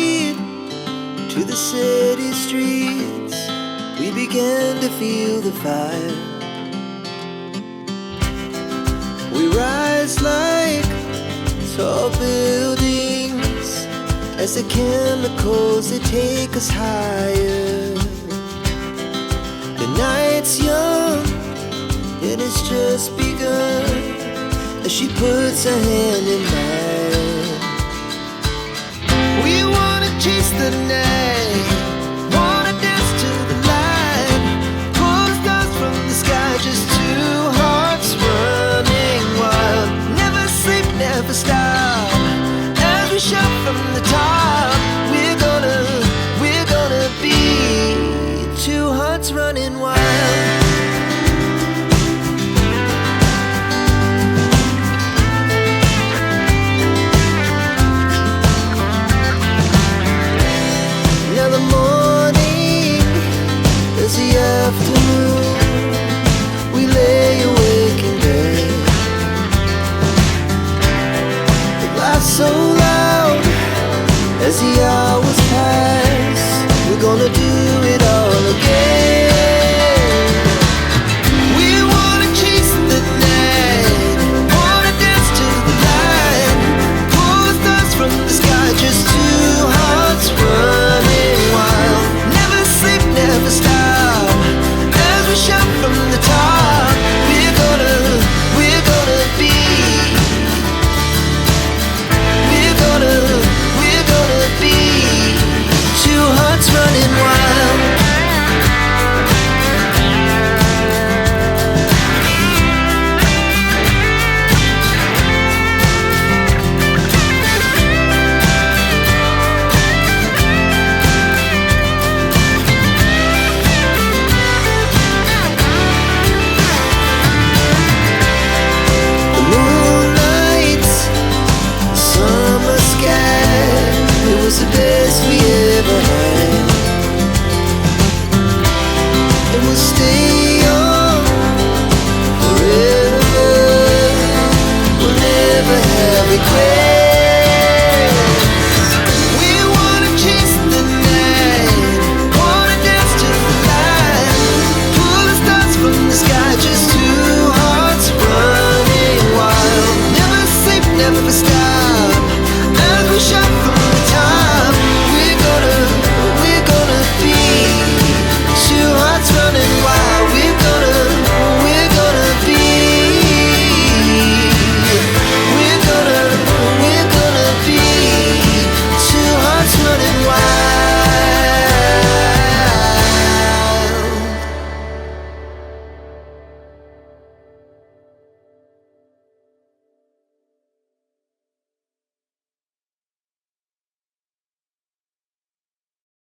beat to the city streets, we began to feel the fire. We rise like tall buildings as the chemicals, they take us higher. The night's young and it's just begun as she puts her hand in mine. We wanna chase the night, wanna dance to the light, pull stars from the sky, just two hearts running wild. Never sleep, never stop, as we shout from the top. We're gonna be two hearts running wild. Now the morning is the afternoon, we lay awake in bed. The laughs so loud as the hours pass, we're gonna do it all again. We wanna chase the night, wanna dance to the light, pull stars from the sky, just two hearts running wild. Never sleep, never stop, as we shout from the top. We're gonna be, we're gonna be two hearts running wild. The moonlight, summer sky, it was a day